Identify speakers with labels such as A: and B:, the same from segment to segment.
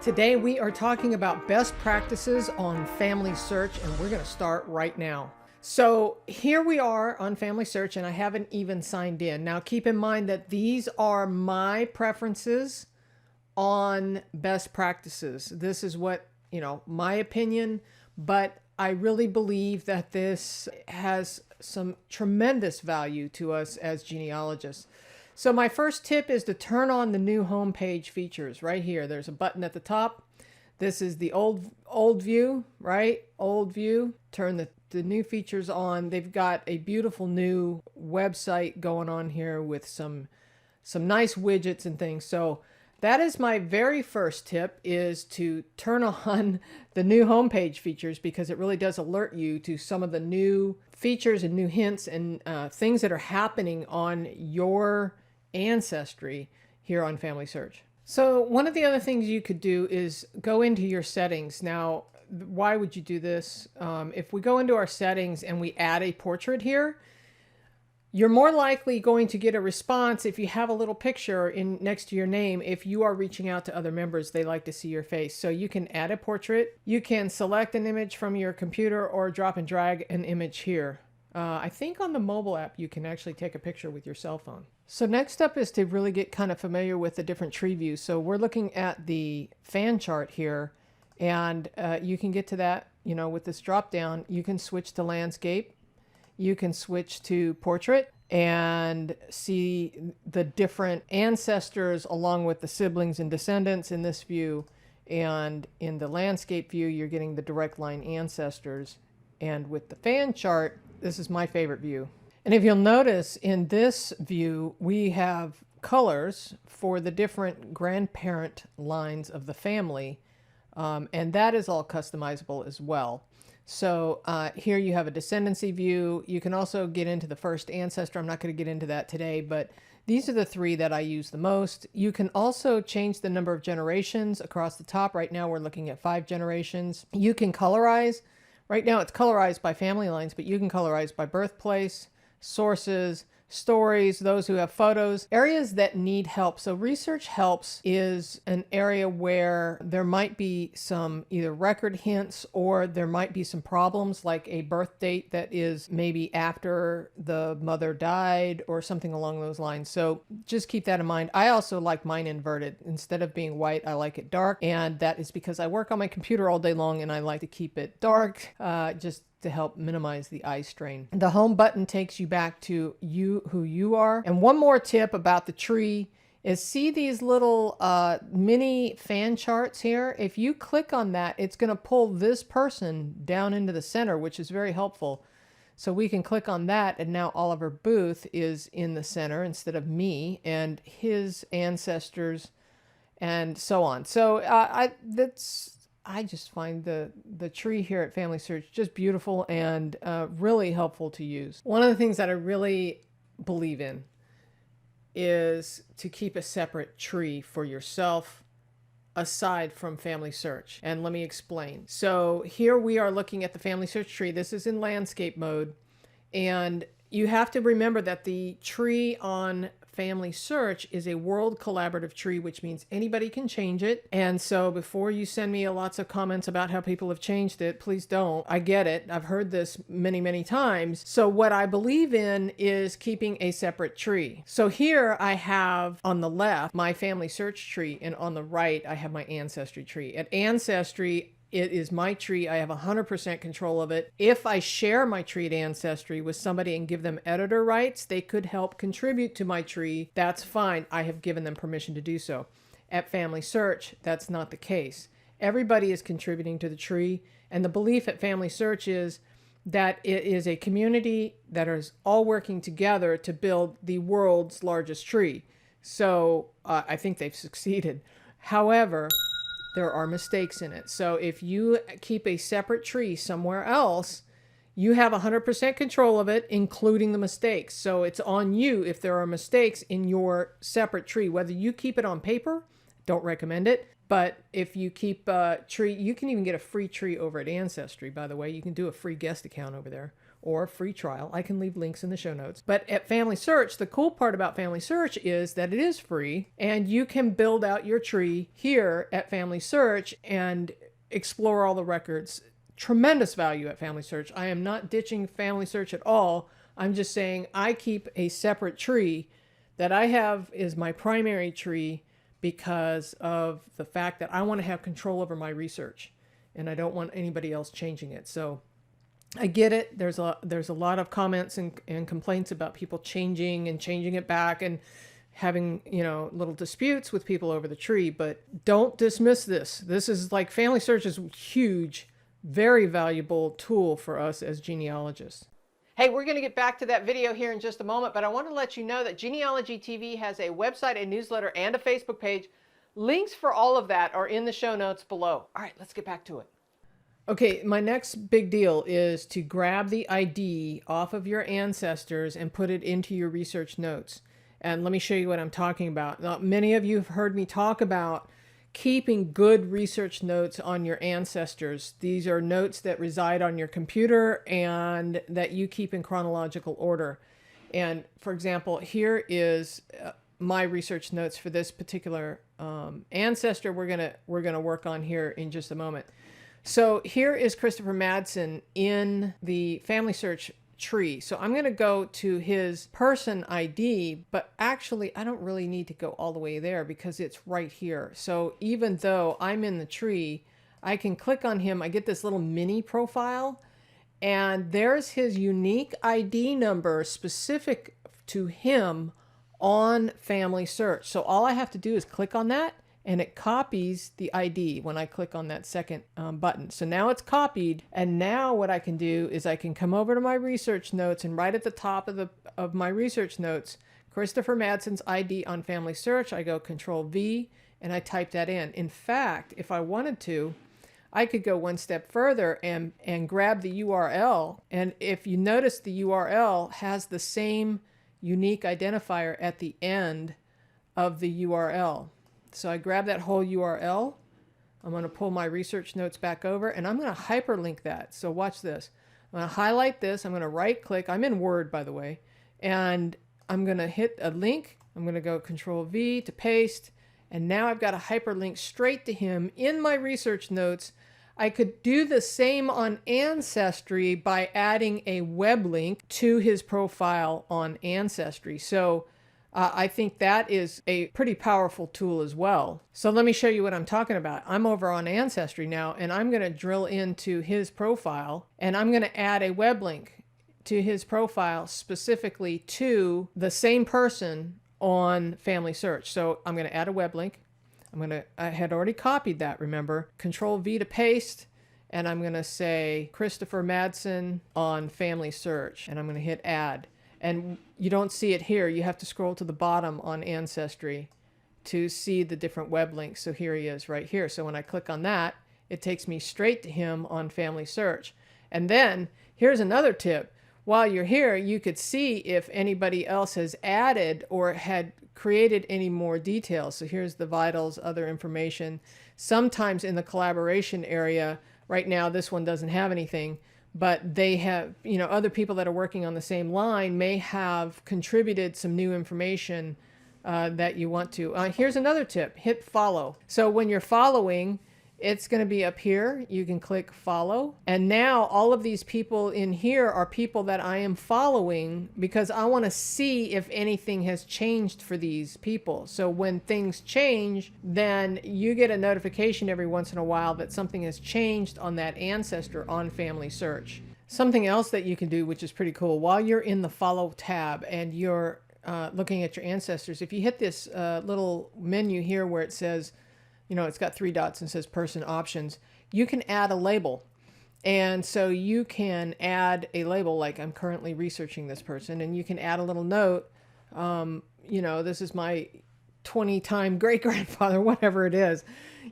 A: Today we are talking about best practices on FamilySearch, and we're going to start right now. So here we are on FamilySearch, and I haven't even signed in. Now keep in mind that these are my preferences on best practices. This is what, my opinion, but I really believe that this has some tremendous value to us as genealogists. So my first tip is to turn on the new homepage features right here. There's a button at the top. This is the old view, right? Old view. Turn the new features on. They've got a beautiful new website going on here with some nice widgets and things. So that is my very first tip, is to turn on the new homepage features, because it really does alert you to some of the new features and new hints and things that are happening on your ancestry here on FamilySearch. So one of the other things you could do is go into your settings. Now, why would you do this? If we go into our settings and we add a portrait here, you're more likely going to get a response if you have a little picture next to your name. If you are reaching out to other members, they like to see your face. So you can add a portrait. You can select an image from your computer or drop and drag an image here. I think on the mobile app, you can actually take a picture with your cell phone. So next up is to really get kind of familiar with the different tree views. So we're looking at the fan chart here, and you can get to that, with this drop down. You can switch to landscape. You can switch to portrait and see the different ancestors along with the siblings and descendants in this view. And in the landscape view, you're getting the direct line ancestors. And with the fan chart, this is my favorite view. And if you'll notice in this view, we have colors for the different grandparent lines of the family. And that is all customizable as well. So here you have a descendancy view. You can also get into the first ancestor. I'm not going to get into that today, but these are the three that I use the most. You can also change the number of generations across the top. Right now we're looking at 5 generations. You can colorize. Right now it's colorized by family lines, but you can colorize by birthplace, sources, stories, those who have photos, areas that need help. So research helps is an area where there might be some either record hints, or there might be some problems like a birth date that is maybe after the mother died or something along those lines. So just keep that in mind. I also like mine inverted. Instead of being white, I like it dark. And that is because I work on my computer all day long and I like to keep it dark, just to help minimize the eye strain. The home button takes you back to who you are. And one more tip about the tree is, see these little mini fan charts here? If you click on that, it's going to pull this person down into the center, which is very helpful. So we can click on that, and now Oliver Booth is in the center instead of me and his ancestors and so on. So I just find the tree here at FamilySearch just beautiful and really helpful to use. One of the things that I really believe in is to keep a separate tree for yourself aside from FamilySearch. And let me explain. So here we are looking at the FamilySearch tree. This is in landscape mode. And you have to remember that the tree on FamilySearch is a world collaborative tree, which means anybody can change it. And so before you send me lots of comments about how people have changed it, please don't. I get it. I've heard this many, many times. So what I believe in is keeping a separate tree. So here I have on the left my FamilySearch tree, and on the right I have my Ancestry tree. At Ancestry, it is my tree. I have 100% control of it. If I share my tree at Ancestry with somebody and give them editor rights, they could help contribute to my tree. That's fine. I have given them permission to do so. At FamilySearch, that's not the case. Everybody is contributing to the tree. And the belief at FamilySearch is that it is a community that is all working together to build the world's largest tree. So I think they've succeeded. However, there are mistakes in it. So if you keep a separate tree somewhere else, you have 100% control of it, including the mistakes. So it's on you if there are mistakes in your separate tree. Whether you keep it on paper, don't recommend it. But if you keep a tree, you can even get a free tree over at Ancestry, by the way. You can do a free guest account over there. or free trial. I can leave links in the show notes. But at FamilySearch, the cool part about FamilySearch is that it is free, and you can build out your tree here at FamilySearch and explore all the records. Tremendous value at FamilySearch. I am not ditching FamilySearch at all. I'm just saying I keep a separate tree that I have is my primary tree because of the fact that I want to have control over my research and I don't want anybody else changing it. So I get it. There's a lot of comments and complaints about people changing it back and having, little disputes with people over the tree, but don't dismiss this. This is like FamilySearch is huge, very valuable tool for us as genealogists. Hey, we're going to get back to that video here in just a moment, but I want to let you know that Genealogy TV has a website, a newsletter, and a Facebook page. Links for all of that are in the show notes below. All right, let's get back to it. Okay, my next big deal is to grab the ID off of your ancestors and put it into your research notes. And let me show you what I'm talking about. Now, many of you have heard me talk about keeping good research notes on your ancestors. These are notes that reside on your computer and that you keep in chronological order. And for example, here is my research notes for this particular ancestor we're gonna work on here in just a moment. So here is Christopher Madsen in the FamilySearch tree. So I'm going to go to his person ID, but actually I don't really need to go all the way there because it's right here. So even though I'm in the tree, I can click on him. I get this little mini profile and there's his unique ID number specific to him on FamilySearch. So all I have to do is click on that and it copies the ID when I click on that second button. So now it's copied, and now what I can do is I can come over to my research notes, and right at the top of my research notes, Christopher Madsen's ID on FamilySearch, I go Control V and I type that in. In fact, if I wanted to, I could go one step further and grab the URL, and if you notice the URL has the same unique identifier at the end of the URL. So I grab that whole URL. I'm going to pull my research notes back over and I'm going to hyperlink that. So watch this. I'm going to highlight this. I'm going to right click. I'm in Word, by the way. And I'm going to hit a link. I'm going to go Control V to paste. And now I've got a hyperlink straight to him in my research notes. I could do the same on Ancestry by adding a web link to his profile on Ancestry. So I think that is a pretty powerful tool as well. So let me show you what I'm talking about. I'm over on Ancestry now, and I'm going to drill into his profile, and I'm going to add a web link to his profile specifically to the same person on FamilySearch. So I'm going to add a web link. I had already copied that, remember. Control V to paste, and I'm going to say Christopher Madsen on FamilySearch, and I'm going to hit add. And you don't see it here. You have to scroll to the bottom on Ancestry to see the different web links. So here he is right here. So when I click on that, it takes me straight to him on FamilySearch. And then here's another tip. While you're here, you could see if anybody else has added or had created any more details. So here's the vitals, other information. Sometimes in the collaboration area, right now this one doesn't have anything, but they have, other people that are working on the same line may have contributed some new information that you want to. Here's another tip, hit follow. So when you're following, it's going to be up here. You can click follow. And now all of these people in here are people that I am following because I want to see if anything has changed for these people. So when things change, then you get a notification every once in a while that something has changed on that ancestor on FamilySearch. Something else that you can do, which is pretty cool, while you're in the follow tab and you're looking at your ancestors, if you hit this little menu here where it says, it's got 3 dots and says person options, you can add a label. And so you can add a label like I'm currently researching this person, and you can add a little note. This is my 20-time great-grandfather, whatever it is.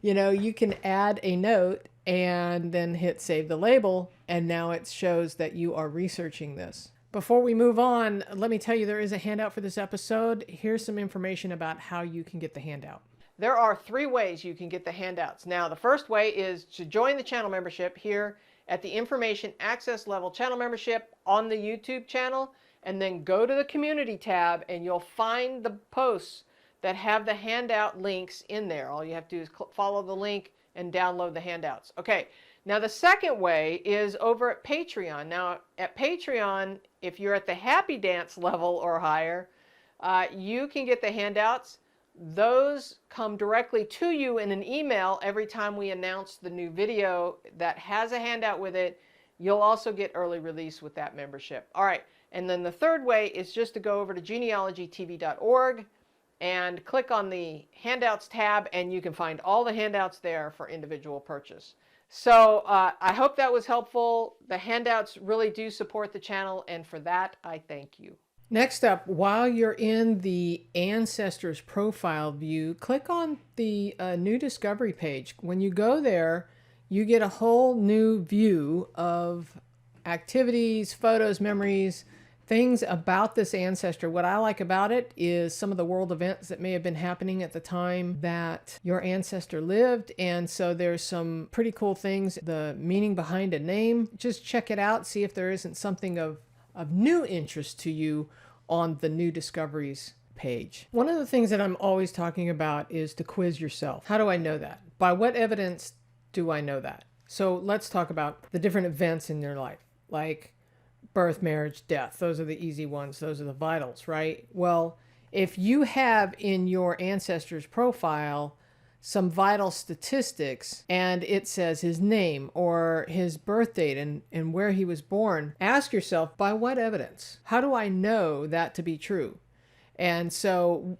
A: You can add a note and then hit save the label. And now it shows that you are researching this. Before we move on, let me tell you, there is a handout for this episode. Here's some information about how you can get the handout. There are 3 ways you can get the handouts. Now, the first way is to join the channel membership here at the information access level channel membership on the YouTube channel, and then go to the community tab and you'll find the posts that have the handout links in there. All you have to do is follow the link and download the handouts. Okay, now the second way is over at Patreon. Now at Patreon, if you're at the Happy Dance level or higher, you can get the handouts. Those come directly to you in an email every time we announce the new video that has a handout with it. You'll also get early release with that membership. All right, and then the third way is just to go over to genealogytv.org and click on the handouts tab, and you can find all the handouts there for individual purchase. So I hope that was helpful. The handouts really do support the channel, and for that I thank you. Next up, while you're in the Ancestors profile view, click on the new discovery page. When you go there, you get a whole new view of activities, photos, memories, things about this ancestor. What I like about it is some of the world events that may have been happening at the time that your ancestor lived. And so there's some pretty cool things, the meaning behind a name. Just check it out, see if there isn't something of new interest to you on the new discoveries page. One of the things that I'm always talking about is to quiz yourself. How do I know that? By what evidence do I know that? So let's talk about the different events in your life, like birth, marriage, death. Those are the easy ones. Those are the vitals, right? Well, if you have in your ancestor's profile some vital statistics and it says his name or his birth date and where he was born, ask yourself, by what evidence? How do I know that to be true? And so,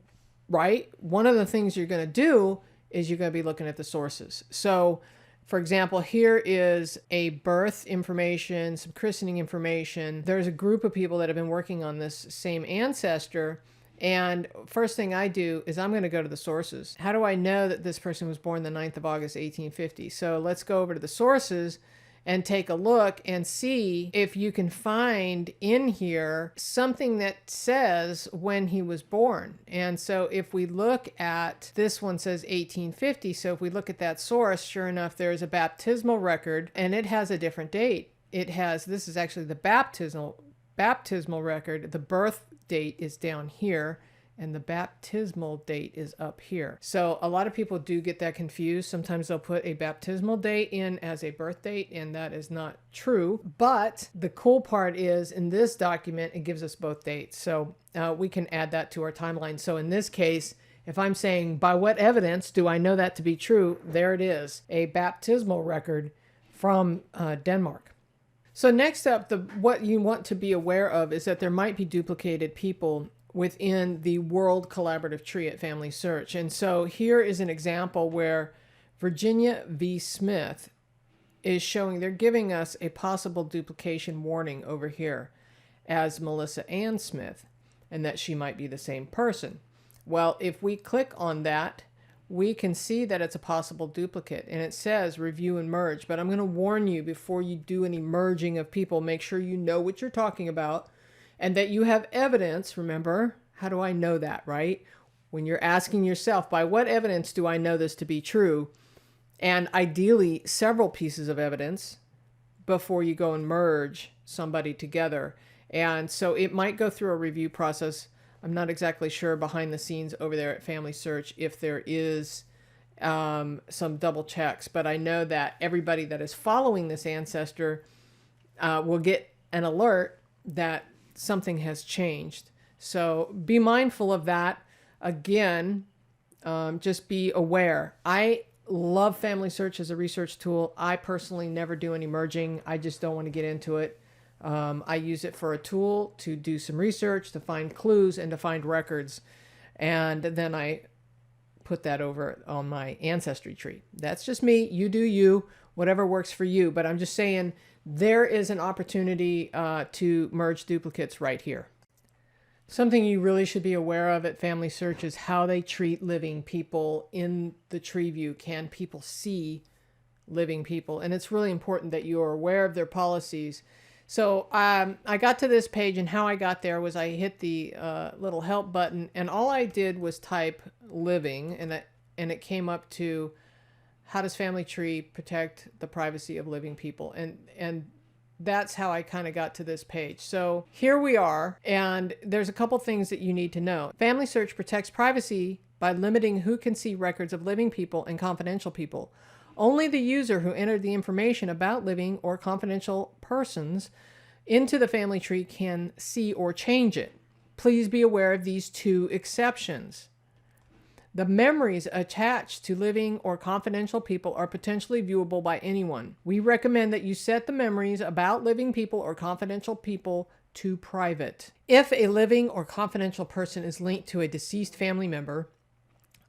A: right, one of the things you're going to do is you're going to be looking at the sources. So, for example, here is a birth information, some christening information. There's a group of people that have been working on this same ancestor. And first thing I do is I'm going to go to the sources. How do I know that this person was born the 9th of August, 1850? So let's go over to the sources and take a look and see if you can find in here something that says when he was born. And so if we look at this one says 1850. So if we look at that source, sure enough, there's a baptismal record and it has a different date. It has, this is actually the baptismal record. The birth date is down here and the baptismal date is up here. So a lot of people do get that confused. Sometimes they'll put a baptismal date in as a birth date, and that is not true. But the cool part is in this document, it gives us both dates. So we can add that to our timeline. So in this case, if I'm saying, by what evidence do I know that to be true? There it is, a baptismal record from Denmark. So next up, what you want to be aware of is that there might be duplicated people within the world collaborative tree at FamilySearch. And so here is an example where Virginia V. Smith is showing, they're giving us a possible duplication warning over here as Melissa Ann Smith, and that she might be the same person. Well, if we click on that, we can see that it's a possible duplicate, and it says review and merge. But I'm going to warn you, before you do any merging of people, make sure you know what you're talking about and that you have evidence. Remember, how do I know that, right? When you're asking yourself, by what evidence do I know this to be true? And ideally, several pieces of evidence before you go and merge somebody together. And so it might go through a review process. I'm not exactly sure behind the scenes over there at FamilySearch if there is some double checks, but I know that everybody that is following this ancestor will get an alert that something has changed. So be mindful of that. Again, just be aware. I love FamilySearch as a research tool. I personally never do any merging. I just don't want to get into it. I use it for a tool to do some research, to find clues, and to find records. And then I put that over on my ancestry tree. That's just me. You do you, whatever works for you. But I'm just saying there is an opportunity to merge duplicates right here. Something you really should be aware of at FamilySearch is how they treat living people in the tree view. Can people see living people? And it's really important that you are aware of their policies. So I got to this page, and how I got there was I hit the little help button, and all I did was type living, and it came up to how does Family Tree protect the privacy of living people? And that's how I kind of got to this page. So here we are, and there's a couple things that you need to know. FamilySearch protects privacy by limiting who can see records of living people and confidential people. Only the user who entered the information about living or confidential persons into the family tree can see or change it. Please be aware of these two exceptions. The memories attached to living or confidential people are potentially viewable by anyone. We recommend that you set the memories about living people or confidential people to private. If a living or confidential person is linked to a deceased family member,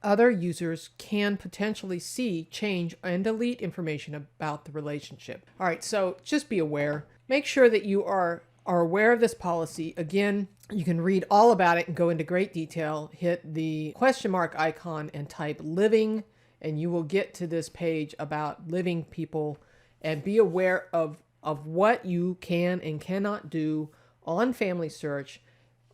A: other users can potentially see, change, and delete information about the relationship. All right, so just be aware. Make sure that you are aware of this policy. Again, you can read all about it and go into great detail. Hit the question mark icon and type living, and you will get to this page about living people, and be aware of what you can and cannot do on FamilySearch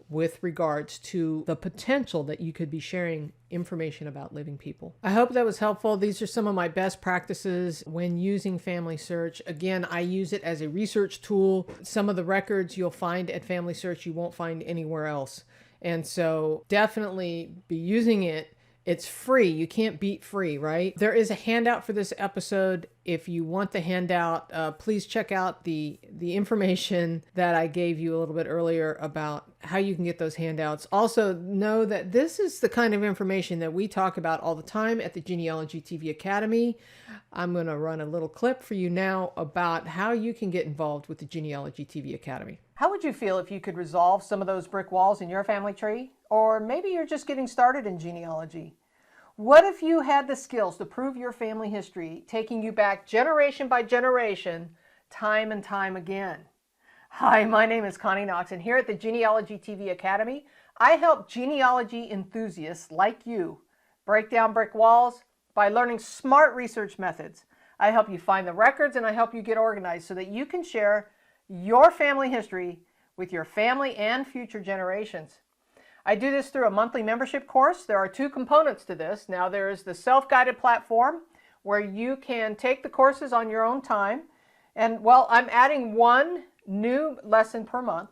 A: with regards to the potential that you could be sharing information about living people. I hope that was helpful. These are some of my best practices when using FamilySearch. Again, I use it as a research tool. Some of the records you'll find at FamilySearch you won't find anywhere else. And so definitely be using it. It's free. You can't beat free, right? There is a handout for this episode. If you want the handout, please check out the information that I gave you a little bit earlier about how you can get those handouts. Also, know that this is the kind of information that we talk about all the time at the Genealogy TV Academy. I'm going to run a little clip for you now about how you can get involved with the Genealogy TV Academy. How would you feel if you could resolve some of those brick walls in your family tree? Or maybe you're just getting started in genealogy. What if you had the skills to prove your family history, taking you back generation by generation, time and time again? Hi, my name is Connie Knox, and here at the Genealogy TV Academy, I help genealogy enthusiasts like you break down brick walls by learning smart research methods. I help you find the records, and I help you get organized so that you can share your family history with your family and future generations. I do this through a monthly membership course. There are two components to this. Now, there is the self-guided platform where you can take the courses on your own time. And, well, I'm adding one new lesson per month.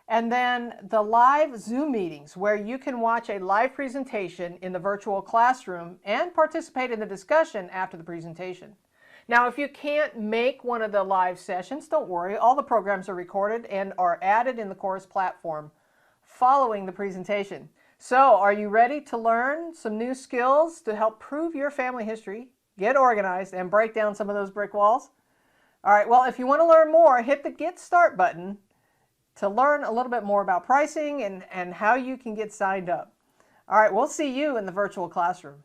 A: And then the live Zoom meetings where you can watch a live presentation in the virtual classroom and participate in the discussion after the presentation. Now, if you can't make one of the live sessions, don't worry. All the programs are recorded and are added in the course platform following the presentation. So, are you ready to learn some new skills to help prove your family history, get organized, and break down some of those brick walls? All right, well, if you want to learn more, hit the Get Start button to learn a little bit more about pricing and how you can get signed up. All right, we'll see you in the virtual classroom.